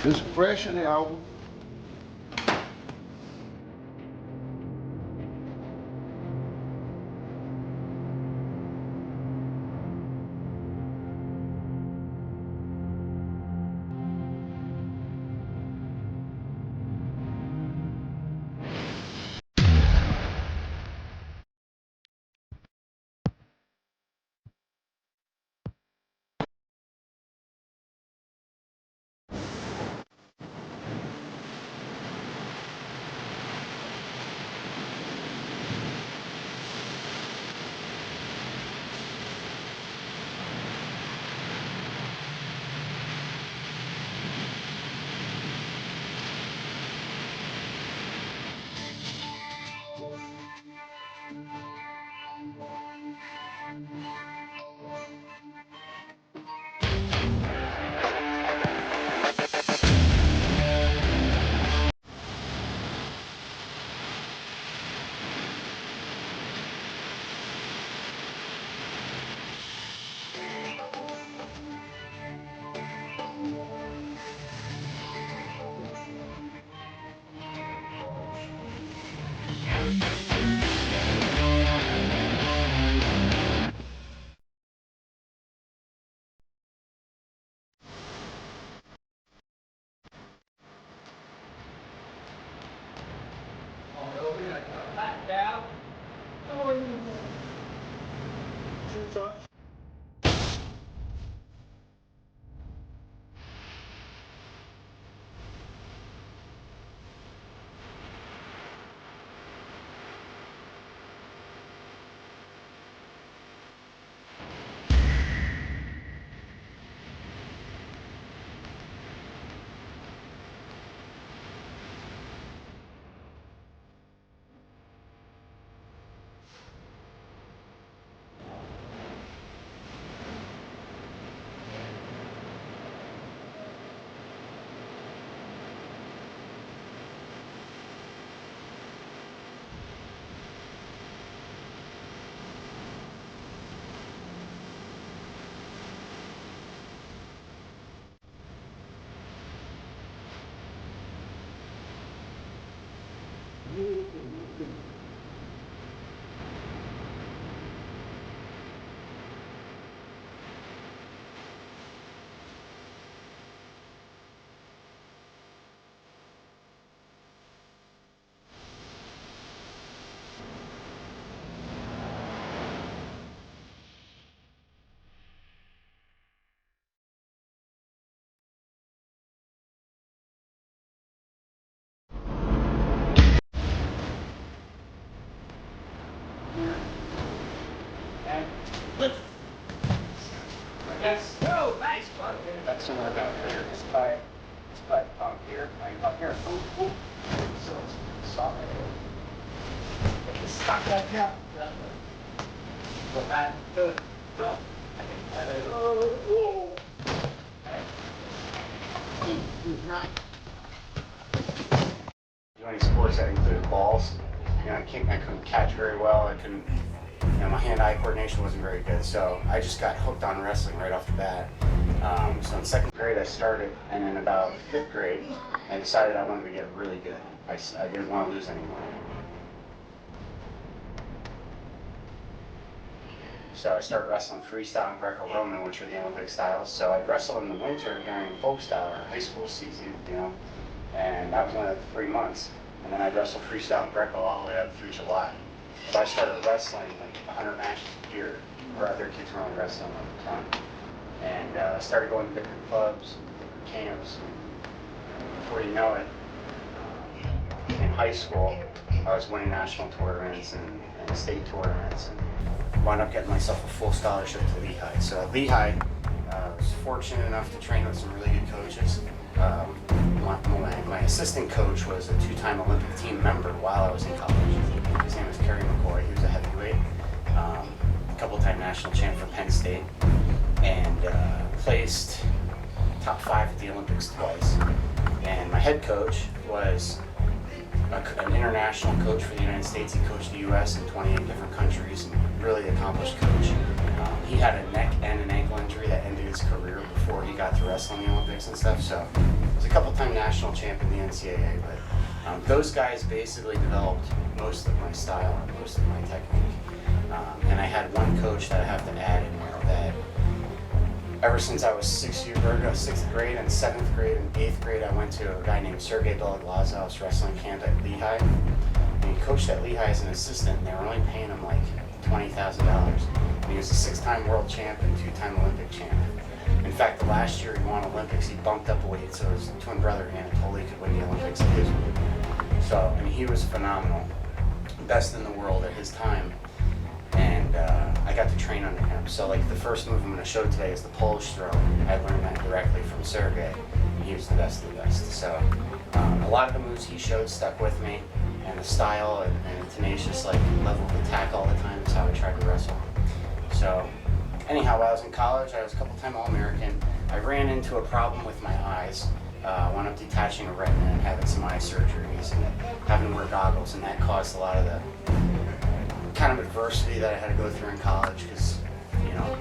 Just fresh in the album. Takedown. And lift. Yes. Oh, nice one. That's somewhere about here. It's by up here. Up here. Ooh, ooh. So it's soft. Get this stuck back down. Go back. Good. No. I think that is. Oh. Right. Doing sports that included balls. You know, I couldn't catch very well. I couldn't. You know, my hand-eye coordination wasn't very good, so I just got hooked on wrestling right off the bat. So in second grade I started, and in about fifth grade I decided I wanted to get really good. I didn't want to lose anymore. So I started wrestling freestyle and Greco-Roman, which are the Olympic styles. So I'd wrestle in the winter during folk style or high school season, you know, and that was only like 3 months. And then I'd wrestle freestyle and Greco all the way up through July. So I started wrestling like 100 matches a year, where other kids were only wrestling like a ton. And I started going to different clubs, different camps. Before you know it, in high school, I was winning national tournaments and state tournaments, and wound up getting myself a full scholarship to Lehigh. So at Lehigh, I was fortunate enough to train with some really good coaches. My assistant coach was a 2-time Olympic team member while I was in college. His name was Kerry McCoy. He was a heavyweight, a couple-time national champ for Penn State, and placed top 5 at the Olympics twice. And my head coach was an international coach for the United States. He coached the U.S. in 28 different countries, and really accomplished coach. He had a neck and an ankle injury that ended his career before he got to wrestling the Olympics and stuff. So was a couple-time national champ in the NCAA, but those guys basically developed most of my style and most of my technique. And I had one coach that I have to add in there that ever since I was 6th grade and 7th grade and 8th grade, I went to a guy named Sergey Beloglazov's wrestling camp at Lehigh. And he coached at Lehigh as an assistant, and they were only paying him like $20,000. And he was a 6-time world champ and 2-time Olympic champ. In fact, the last year he won Olympics, he bumped up a weight so his twin brother Anatoly could win the Olympics at his weight. So, and he was phenomenal, best in the world at his time. And I got to train under him. So like the first move I'm going to show today is the Polish throw. I learned that directly from Sergey, and he was the best of the best. So a lot of the moves he showed stuck with me, and the style and tenacious like level of attack all the time is how I tried to wrestle. So anyhow, while I was in college, I was a couple-time All-American. I ran into a problem with my eyes. Wound up detaching a retina and having some eye surgeries and having to wear goggles, and that caused a lot of the kind of adversity that I had to go through in college because, you know,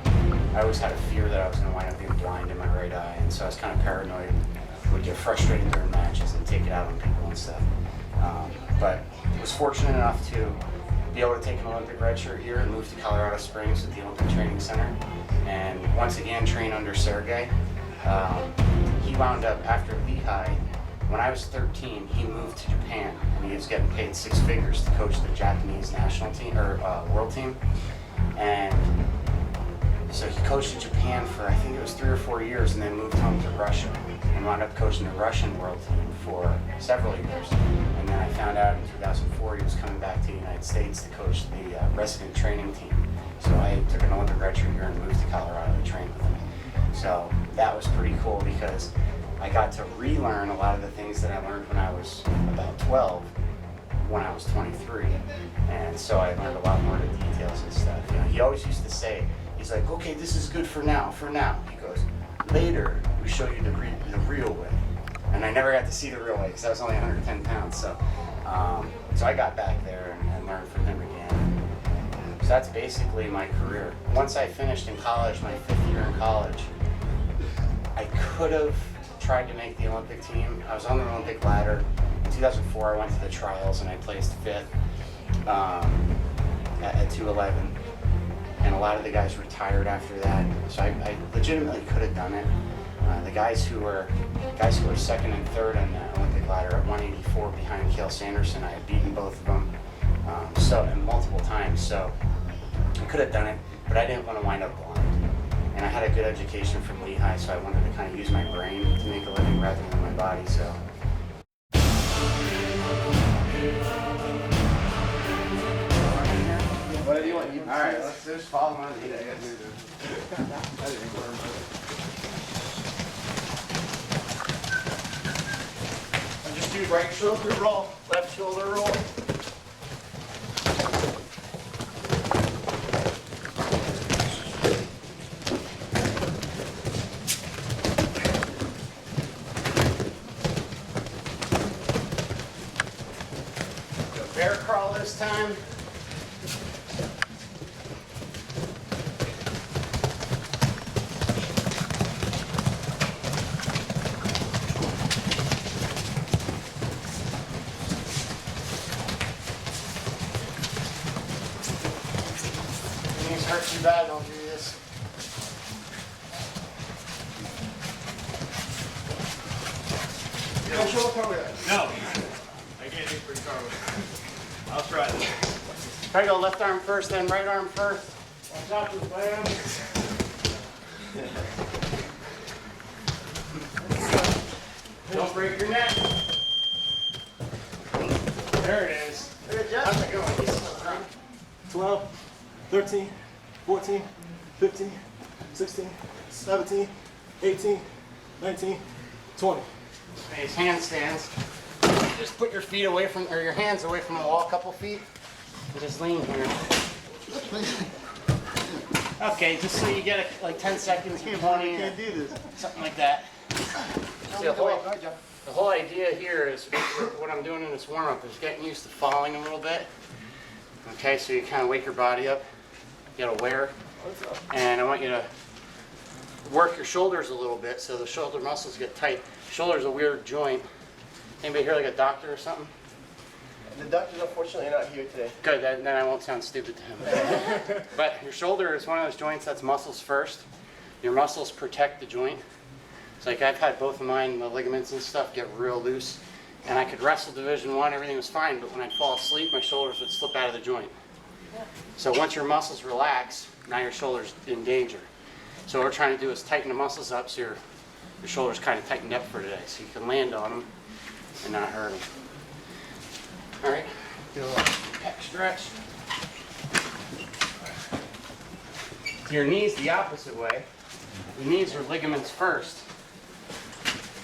I always had a fear that I was going to wind up being blind in my right eye, and so I was kind of paranoid, would get frustrated during matches and take it out on people and stuff. But I was fortunate enough to be able to take an Olympic redshirt year and move to Colorado Springs with the Olympic Training Center, and once again train under Sergey. He wound up, after Lehigh, when I was 13, he moved to Japan, and he was getting paid 6 figures to coach the Japanese national team, or world team. And so he coached in Japan for, I think it was 3 or 4 years, and then moved home to Russia, and wound up coaching the Russian world team for several years. And then I found out in 2004 he was coming back to the United States to coach the resident training team. So I took an Olympic redshirt year and moved to Colorado to train with him. So that was pretty cool because I got to relearn a lot of the things that I learned when I was about 12, when I was 23. And so I learned a lot more of the details and stuff. You know, he always used to say, he's like, okay, this is good for now. He goes, later we show you the real way. And I never got to see the real way because I was only 110 pounds. So I got back there and learned from him again. So that's basically my career. Once I finished in college, my 5th year in college, I could have tried to make the Olympic team. I was on the Olympic ladder. In 2004, I went to the trials and I placed 5th at 211. And a lot of the guys retired after that, so I legitimately could have done it. The guys who were 2nd and 3rd on the Olympic ladder at 184 behind Cale Sanderson, I had beaten both of them, and multiple times. So I could have done it, but I didn't want to wind up blind. And I had a good education from Lehigh, so I wanted to kind of use my brain to make a living rather than my body. So. Whatever you want. All right, let's just follow my lead, I guess. And just do right shoulder roll, left shoulder roll. Bear crawl this time. Things hurt too bad, don't do this. You don't show a cargo yet? No. I can't do free cargo. I'll try it. Try to go left arm first, then right arm first. Watch out for the blam. Don't break your neck. There it is. How's it going? 12, 13, 14, 15, 16, 17, 18, 19, 20. Nice handstands. Just put your feet away from, or your hands away from the wall a couple feet. And just lean here. Okay, just so you get like 10 seconds, 20, Can't do this. something like that. See, the whole idea here is what I'm doing in this warm-up is getting used to falling a little bit. Okay, so you kind of wake your body up, get aware, and I want you to work your shoulders a little bit so the shoulder muscles get tight. Shoulder's a weird joint. Anybody here like a doctor or something? The doctor's unfortunately not here today. Good, then I won't sound stupid to him. But your shoulder is one of those joints that's muscles first. Your muscles protect the joint. It's like I've had both of mine, the ligaments and stuff, get real loose. And I could wrestle Division I, everything was fine, but when I'd fall asleep, my shoulders would slip out of the joint. So once your muscles relax, now your shoulder's in danger. So what we're trying to do is tighten the muscles up so your shoulders kind of tightened up for today, so you can land on them and not hurt them. All right, do a little pec stretch. Your knees the opposite way. Your knees are ligaments first.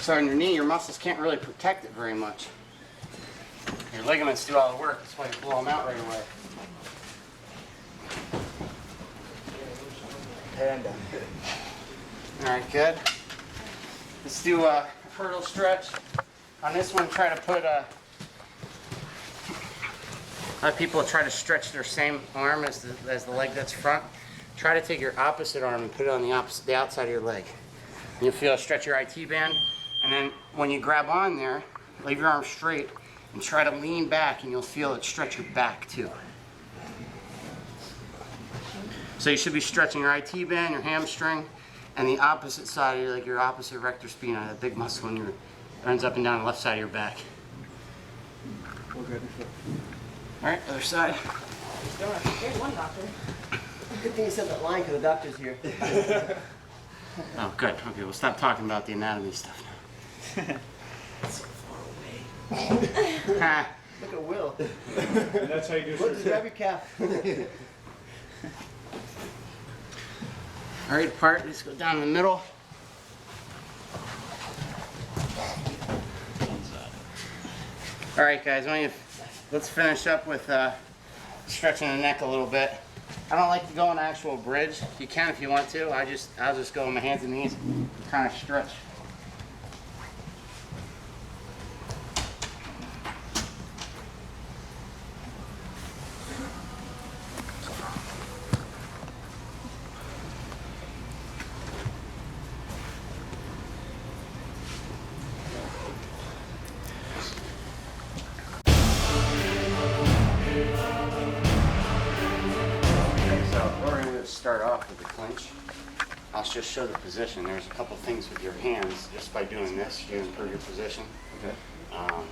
So in your knee, your muscles can't really protect it very much. Your ligaments do all the work, that's why you blow them out right away. And All right, good. Let's do a hurdle stretch. On this one, try to put a lot of people try to stretch their same arm as the leg that's front. Try to take your opposite arm and put it on the outside of your leg. And you'll feel a stretch your IT band. And then when you grab on there, leave your arm straight and try to lean back, and you'll feel it stretch your back too. So you should be stretching your IT band, your hamstring, and the opposite side of your, like your opposite rector spina, that big muscle in your runs up and down the left side of your back. All right, other side. There's one doctor. good thing you said that line because the doctor's here. Oh, good. Okay, we'll stop talking about the anatomy stuff now. That's so far away. Ha. Look at Will. And that's how you do Will, just grab your calf. All right, apart. Let's go down the middle. All right, guys. Let's finish up with stretching the neck a little bit. I don't like to go on actual bridge. You can if you want to. I'll just go on my hands and knees, kind of stretch. Start off with the clinch. I'll just show the position. There's a couple things with your hands. Just by doing this, you improve your position. Okay.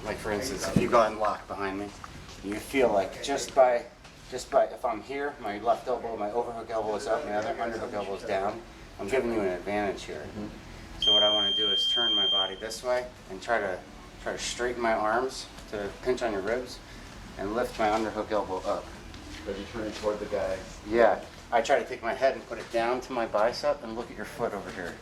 Like for instance, if you go and lock behind me, you feel like just by if I'm here, my left elbow, my overhook elbow is up, my other underhook elbow is down. I'm giving you an advantage here. Mm-hmm. So what I want to do is turn my body this way and try to straighten my arms to pinch on your ribs and lift my underhook elbow up. But you turn it toward the guy. Yeah. I try to take my head and put it down to my bicep and look at your foot over here.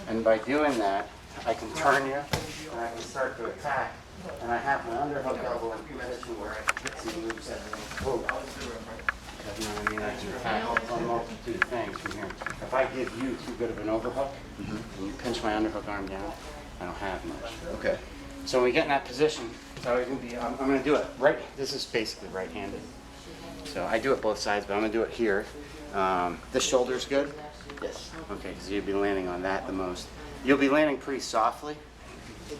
And by doing that, I can turn you and I can start to attack. And I have my underhook elbow in position where I can hit some moves everything. Whoa. You know what I mean? I can attack on a multitude of things from here. If I give you too good of an overhook and you pinch my underhook arm down, I don't have much. Okay. So when we get in that position, so I'm going to do it right. This is basically right-handed. So I do it both sides, but I'm going to do it here. This shoulder's good? Yes. Okay, because you'll be landing on that the most. You'll be landing pretty softly.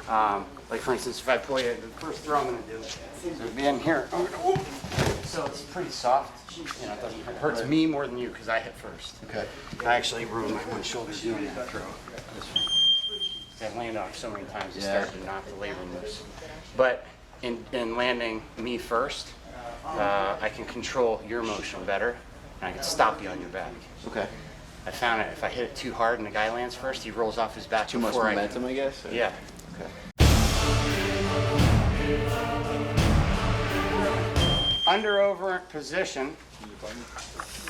Like for instance, if I pull you, the first throw I'm going to do is be in here. I'm gonna, whoop. So it's pretty soft. You know, it hurts me more than you because I hit first. Okay. I actually ruined my one shoulder doing that throw. I've landed on it so many times, it started to knock the labrum loose. But in landing me first, I can control your motion better, and I can stop you on your back. Okay. I found it if I hit it too hard and the guy lands first, he rolls off his back Too much before momentum, I guess? Or? Yeah. Okay. Under over position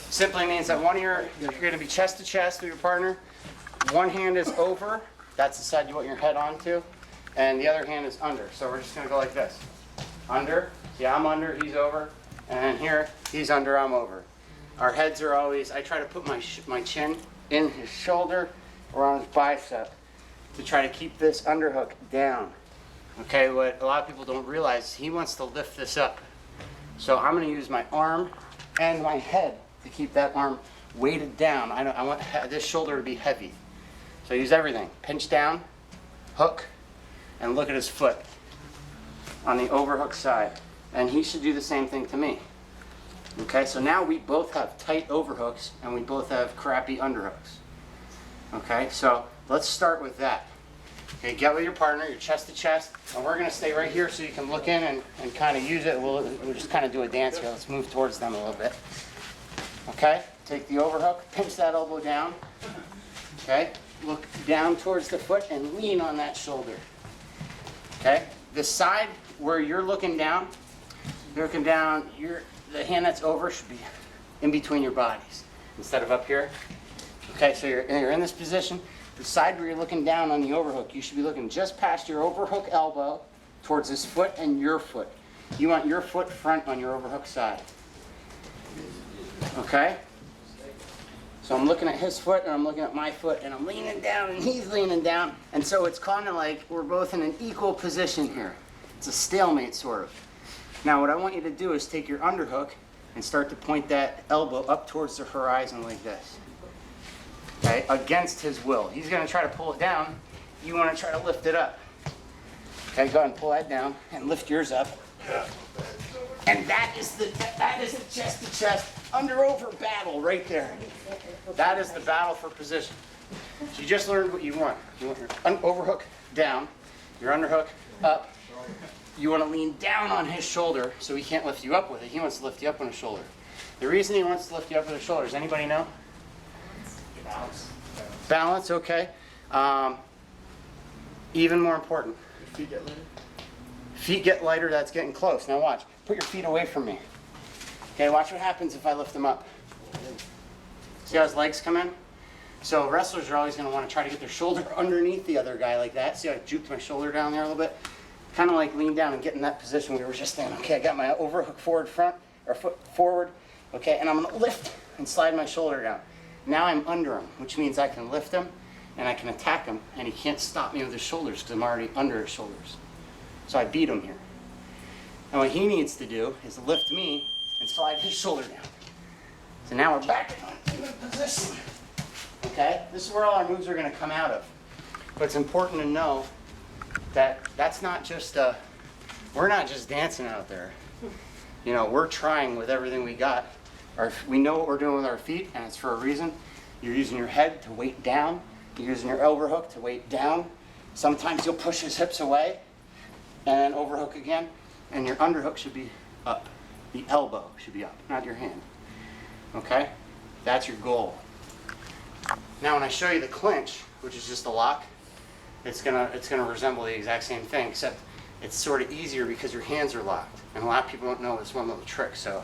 simply means that you're going to be chest to chest with your partner. One hand is over, that's the side you want your head onto, and the other hand is under. So we're just going to go like this. Under. Yeah, I'm under, he's over, and here, he's under, I'm over. Our heads are always, I try to put my chin in his shoulder or on his bicep to try to keep this underhook down. Okay, what a lot of people don't realize is he wants to lift this up. So I'm going to use my arm and my head to keep that arm weighted down. I want this shoulder to be heavy. So use everything. Pinch down, hook, and look at his foot on the overhook side. And he should do the same thing to me. Okay, so now we both have tight overhooks and we both have crappy underhooks. Okay, so let's start with that. Okay, get with your partner, your chest to chest, and we're gonna stay right here so you can look in and kind of use it. We'll just kind of do a dance here. Let's move towards them a little bit. Okay, take the overhook, pinch that elbow down. Okay, look down towards the foot and lean on that shoulder. Okay, the side where you're looking down, the hand that's over should be in between your bodies instead of up here. Okay, so you're in this position. The side where you're looking down on the overhook, you should be looking just past your overhook elbow towards his foot and your foot. You want your foot front on your overhook side. Okay? So I'm looking at his foot and I'm looking at my foot and I'm leaning down and he's leaning down. And so it's kind of like we're both in an equal position here. It's a stalemate sort of. Now what I want you to do is take your underhook and start to point that elbow up towards the horizon like this. Okay, against his will. He's going to try to pull it down. You want to try to lift it up. Okay, go ahead and pull that down and lift yours up. And that is the chest to chest under over battle right there. That is the battle for position. So you just learned what you want. You want your overhook down, your underhook up. You want to lean down on his shoulder so he can't lift you up with it. He wants to lift you up on his shoulder. The reason he wants to lift you up with his shoulder, does anybody know? Balance. Balance, okay. Even more important. Your feet get lighter? Feet get lighter, that's getting close. Now watch, put your feet away from me. Okay, watch what happens if I lift them up. See how his legs come in? So wrestlers are always going to want to try to get their shoulder underneath the other guy like that. See how I juked my shoulder down there a little bit? Kind of like lean down and get in that position we were just in. Okay, I got my overhook forward front, or foot forward. Okay, and I'm going to lift and slide my shoulder down. Now I'm under him, which means I can lift him and I can attack him, and he can't stop me with his shoulders because I'm already under his shoulders. So I beat him here. And what he needs to do is lift me and slide his shoulder down. So now we're back in position. Okay? This is where all our moves are going to come out of. But it's important to know that that's not just we're not just dancing out there. You know, we're trying with everything we got. We know what we're doing with our feet, and it's for a reason. You're using your head to weight down. You're using your overhook to weight down. Sometimes you'll push his hips away, and overhook again, and your underhook should be up. The elbow should be up, not your hand. Okay? That's your goal. Now when I show you the clinch, which is just a lock, it's gonna resemble the exact same thing, except it's sort of easier because your hands are locked. And a lot of people don't know this one little trick, so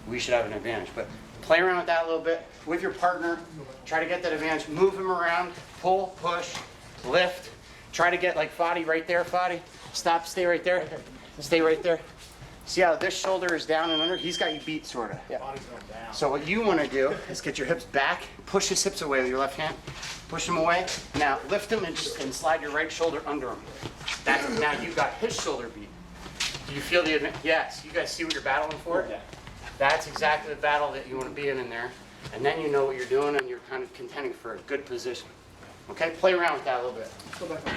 we should have an advantage. But play around with that a little bit with your partner. Try to get that advantage. Move him around. Pull, push, lift. Try to get like Fadi right there, Fadi. Stop, stay right there. Stay right there. See how this shoulder is down and under? He's got you beat, sort of. Yeah. Body's going down. So what you want to do is get your hips back, push his hips away with your left hand, push him away. Now lift him and slide your right shoulder under him. Now you've got his shoulder beat. Do you feel the advantage? Yes. You guys see what you're battling for? Yeah. That's exactly the battle that you want to be in there. And then you know what you're doing and you're kind of contending for a good position. Okay? Play around with that a little bit. Go back on.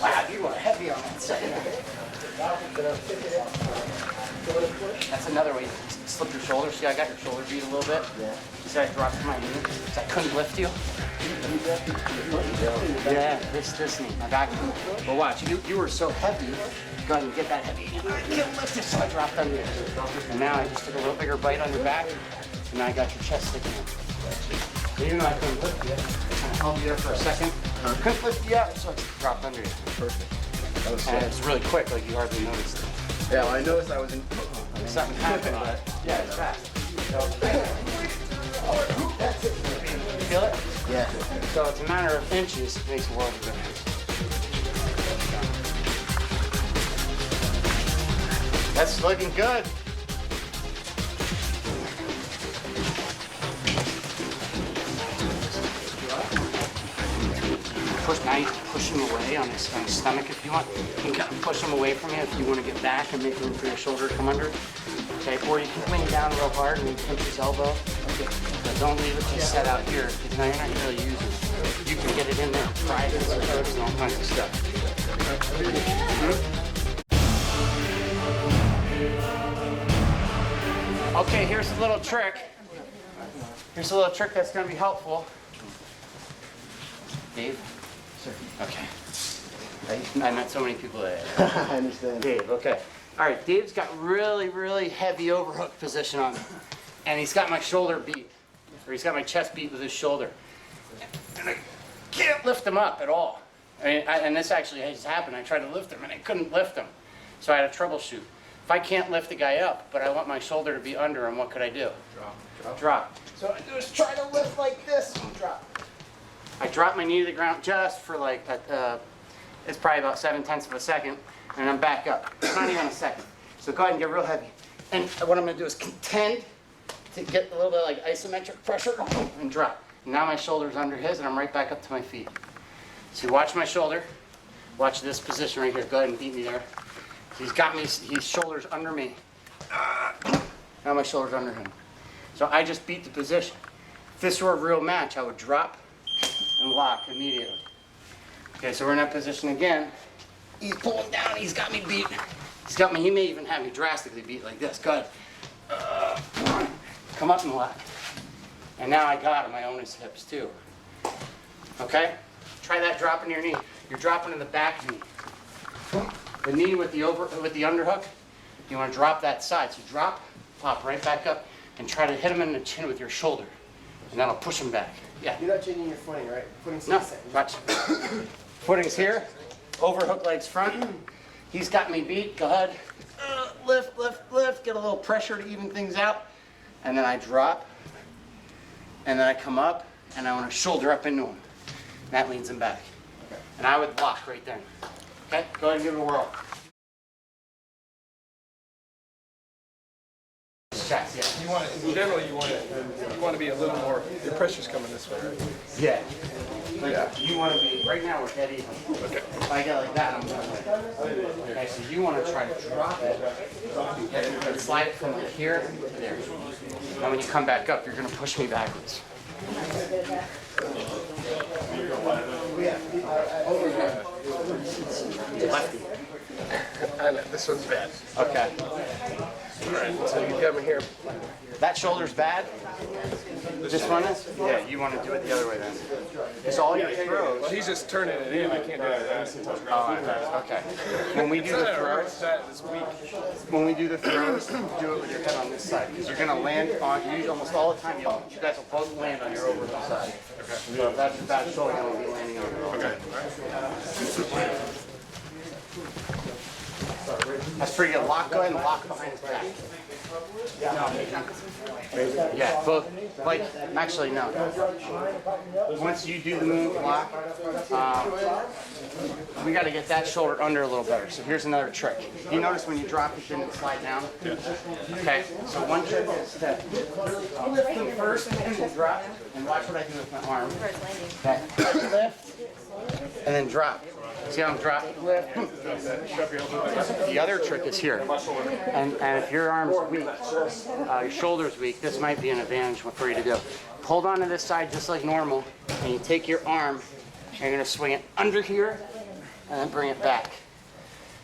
Wow, you are heavy on that side. That's another way you slip your shoulder. See, I got your shoulder beat a little bit. Yeah. See, I dropped to my knee. So I couldn't lift you. Yeah, this knee, my back knee. But watch, you were so heavy. Go ahead and get that heavy. I can't lift it, so I dropped under you. And now I just took a little bigger bite on your back, and now I got your chest sticking in. Even though I couldn't lift you, I kind of held you there for a second. I couldn't lift you up, so I just dropped under you. Perfect. That was And sick. it's really quick, like you hardly noticed it. Yeah, well, I noticed I was in. Something happened, but yeah, it's fast. So, that's it. You feel it? Yeah. So it's a matter of inches, it makes a world of difference. That's looking good. Now you can push him away on his stomach if you want. You can kind of push him away from you if you want to get back and make room for your shoulder to come under. Okay, or you can lean down real hard and pinch his elbow. But don't leave it just set out here, because now you're not really using it. You can get it in there private, so hooks and all kinds of stuff. Okay, here's a little trick. Here's a little trick that's going to be helpful. Dave? Sir. Okay. I met so many people today. I understand. Dave, okay. All right, Dave's got really, really heavy overhook position on him. And he's got my shoulder beat. Or he's got my chest beat with his shoulder. And I can't lift him up at all. I mean, and this actually has happened. I tried to lift him and I couldn't lift him. So I had to troubleshoot. If I can't lift the guy up, but I want my shoulder to be under him, what could I do? Drop. So what I do is try to lift like this and drop. I drop my knee to the ground just for like, it's probably about 7/10 of a second, and I'm back up. It's not even a second. So go ahead and get real heavy. And what I'm gonna do is contend to get a little bit like isometric pressure and drop. Now my shoulder's under his and I'm right back up to my feet. So watch my shoulder. Watch this position right here. Go ahead and beat me there. He's got me, his shoulder's under me. Now my shoulder's under him. So I just beat the position. If this were a real match, I would drop and lock immediately. Okay, so we're in that position again. He's pulling down, he's got me beat. He's got me, he may even have me drastically beat like this. Go ahead. Come up and lock. And now I got him, I own his hips too. Okay? Try that dropping your knee. You're dropping in the back knee. The knee with the underhook, you want to drop that side. So drop, pop right back up, and try to hit him in the chin with your shoulder. And that'll push him back. Yeah. You're not changing your footing, right? Footing's No, the same. watch. Footing's here, overhook legs front. He's got me beat, go ahead. Lift, lift, lift, get a little pressure to even things out. And then I drop, and then I come up, and I want to shoulder up into him. That leads him back. Okay. And I would lock right there. Okay, go ahead and give it a whirl. Chest, yeah. You want it, in general, you want to be a little more, your pressure's coming this way, right? Yeah. Like, you want to be, right now we're dead even. Okay. If I get like that, I'm going to okay, so you want to try to drop it, and slide it from like here to there. Now when you come back up, you're going to push me backwards. Lefty. I know, this one's bad. Okay. All right, so you got me here. That shoulder's bad? This one is? Yeah, you want to do it the other way then. It's all your throws. Well, he's just turning it in. I can't do that. Oh, okay. When we do the throws, It's weak. when we do the throws, do it with your head on this side because you're going to land on, almost all the time, you guys will both land on your overhook side. Okay. So if that's your bad shoulder, you'll be landing on your overhook. Okay. That's pretty good. Lock, go ahead and lock behind his back. Yeah, both. Like, actually, no. Once you do the move, lock, we got to get that shoulder under a little better. So here's another trick. You notice when you drop it, didn't slide down? Okay, so one trick is to lift them first and then drop. And watch what I do with my arm. Okay, lift, and then drop. See how I'm dropping? Lift. The other trick is here. And if your arm's weak, your shoulder's weak, this might be an advantage for you to do. Hold on to this side just like normal, and you take your arm, and you're going to swing it under here, and then bring it back.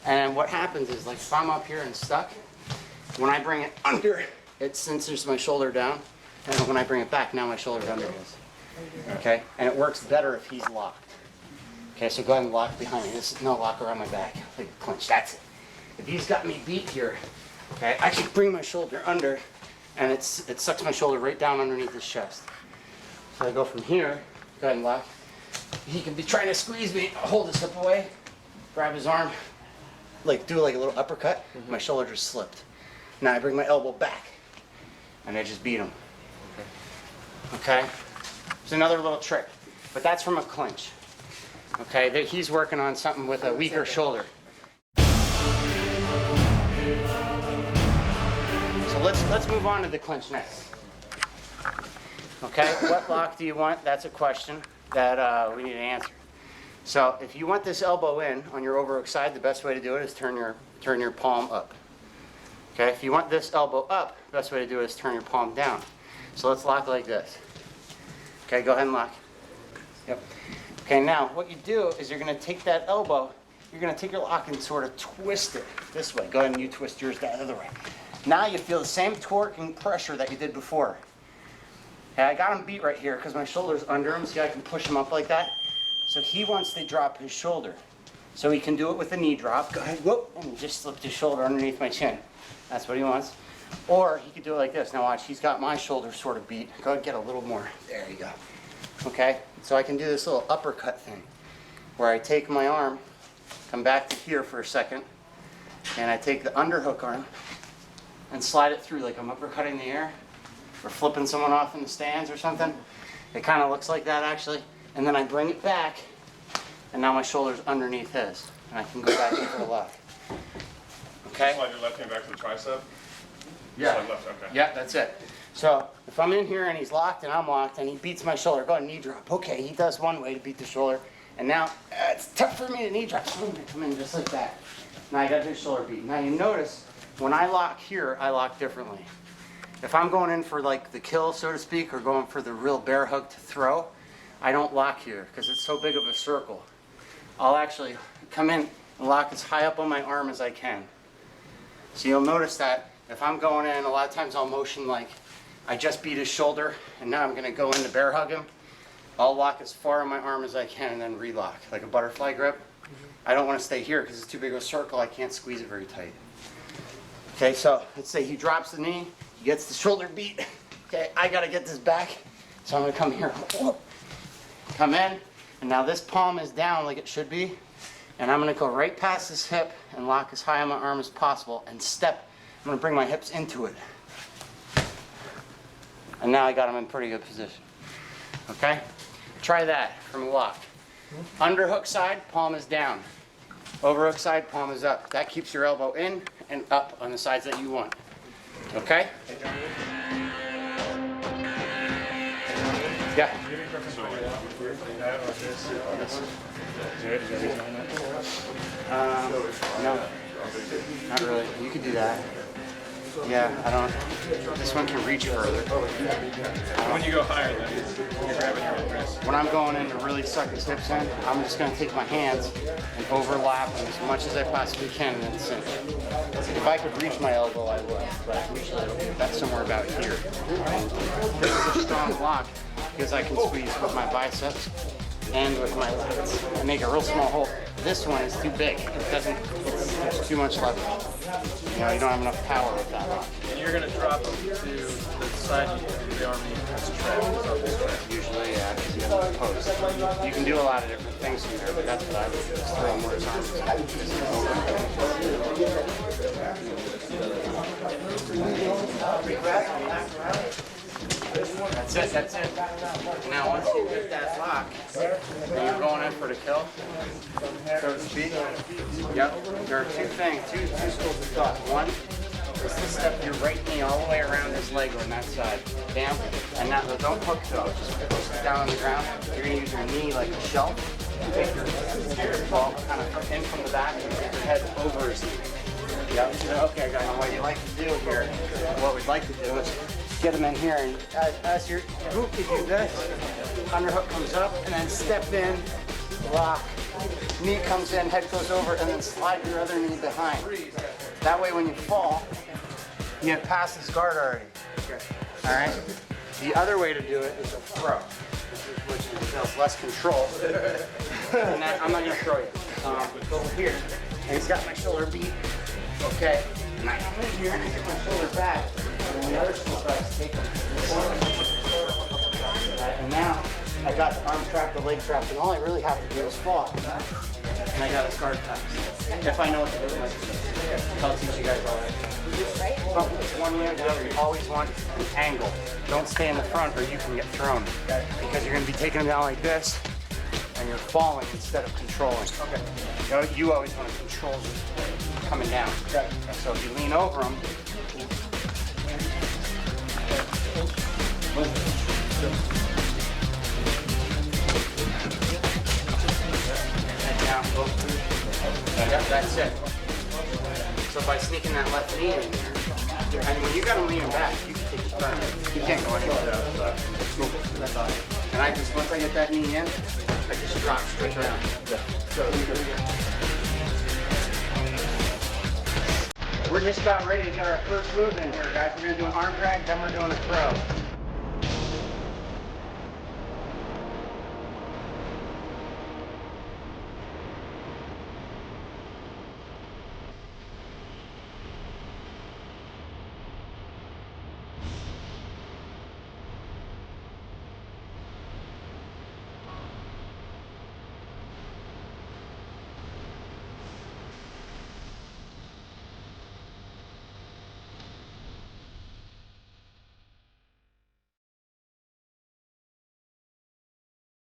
And what happens is, like if I'm up here and stuck, when I bring it under, it censors my shoulder down, and when I bring it back, now my shoulder's under his. Okay? And it works better if he's locked. Okay, so go ahead and lock behind me. This is no lock around my back. Like a clinch. That's it. If he's got me beat here, okay, I can bring my shoulder under, and it sucks my shoulder right down underneath his chest. So I go from here, go ahead and lock. He can be trying to squeeze me, hold his hip away, grab his arm, like do like a little uppercut. My shoulder just slipped. Now I bring my elbow back, and I just beat him. Okay? It's another little trick, but that's from a clinch. Okay, he's working on something with a weaker shoulder. So let's move on to the clinch next. Okay, what lock do you want? That's a question that we need to answer. So if you want this elbow in on your overhook side, the best way to do it is turn your palm up. Okay, if you want this elbow up, the best way to do it is turn your palm down. So let's lock like this. Okay, go ahead and lock. Yep. Okay, now what you do is you're gonna take that elbow, you're gonna take your lock and sort of twist it this way. Go ahead and you twist yours the other way. Now you feel the same torque and pressure that you did before. Okay, I got him beat right here because my shoulder's under him, so I can push him up like that. So he wants to drop his shoulder. So he can do it with a knee drop. Go ahead, whoop, and just slip his shoulder underneath my chin. That's what he wants. Or he could do it like this. Now watch, he's got my shoulder sort of beat. Go ahead, get a little more. There you go. Okay, so I can do this little uppercut thing where I take my arm, come back to here for a second, and I take the underhook arm and slide it through like I'm uppercutting the air or flipping someone off in the stands or something. It kind of looks like that actually. And then I bring it back, and now my shoulder's underneath his, and I can go back into the left. Okay? Slide your left hand back to the tricep? Yeah. Slide left, okay. Yeah, that's it. So if I'm in here and he's locked and I'm locked and he beats my shoulder, go ahead, knee drop. Okay, he does one way to beat the shoulder. And now it's tough for me to knee drop. So I'm gonna come in just like that. Now I got his shoulder beat. Now you notice when I lock here, I lock differently. If I'm going in for like the kill, so to speak, or going for the real bear hug to throw, I don't lock here because it's so big of a circle. I'll actually come in and lock as high up on my arm as I can. So you'll notice that if I'm going in, a lot of times I'll motion like I just beat his shoulder and now I'm gonna go in to bear hug him. I'll lock as far on my arm as I can and then relock, like a butterfly grip. I don't wanna stay here because it's too big of a circle, I can't squeeze it very tight. Okay, so let's say he drops the knee, he gets the shoulder beat. Okay, I gotta get this back. So I'm gonna come here, whoop, come in, and now this palm is down like it should be. And I'm gonna go right past his hip and lock as high on my arm as possible and step. I'm gonna bring my hips into it. And now I got him in pretty good position. Okay? Try that from a lock. Underhook side, palm is down. Overhook side, palm is up. That keeps your elbow in and up on the sides that you want. Okay? Yeah. No, not really. You could do that. Yeah, I don't. This one can reach further. When you go higher, then you're grabbing your own wrist. When I'm going in to really suck his hips in, I'm just going to take my hands and overlap them as much as I possibly can and then cinch. If I could reach my elbow, I would, but usually that's somewhere about here. This is a strong block because I can squeeze with my biceps and with my lats. I make a real small hole. This one is too big. It doesn't, there's too much leverage. You know, you don't have enough power with that one. And you're going to drop them to the side of the arm as a trap. Usually, yeah, because you have a post. You can do a lot of different things from there, but that's what I would do, is throw them where his arms That's it. Now, once you get that lock, and you're going in for the kill, so to speak, yep, there are two schools of thought. One is to step your right knee all the way around his leg on that side. Bam. And now, don't hook though, just push it down on the ground. You're going to use your knee like a shelf. Take your ball kind of in from the back and take your head over his knee. Yep. Okay, guys, what you like to do here, what we'd like to do is get him in here, and as your group, you do this, underhook comes up, and then step in, lock, knee comes in, head goes over, and then slide your other knee behind. That way when you fall, you get past this guard already. All right? The other way to do it is a throw, which entails less control. And then, I'm not gonna throw you. Go over here, and he's got my shoulder beat, okay? And I come in here and I get my shoulder back. And then the other school tries to take them. And now I got the arm trap, the leg trap, and all I really have to do is fall. And I got a guard pass. If I know what to do with my feet. I'll teach you guys all that. It's one way or the other. You always want an angle. Don't stay in the front or you can get thrown. Because you're going to be taking them down like this and you're falling instead of controlling. Okay. You always want to control coming down. Okay. So if you lean over them, head down, go through. Yep, that's it. So by sneaking that left knee in there, and when you got to lean back, you can It's firm. You can't go anywhere. It's moving. That's all. And I just, once I get that knee in, I just drop straight down. We're just about ready to get our first move in here, guys. We're gonna do an arm drag, then we're doing a throw.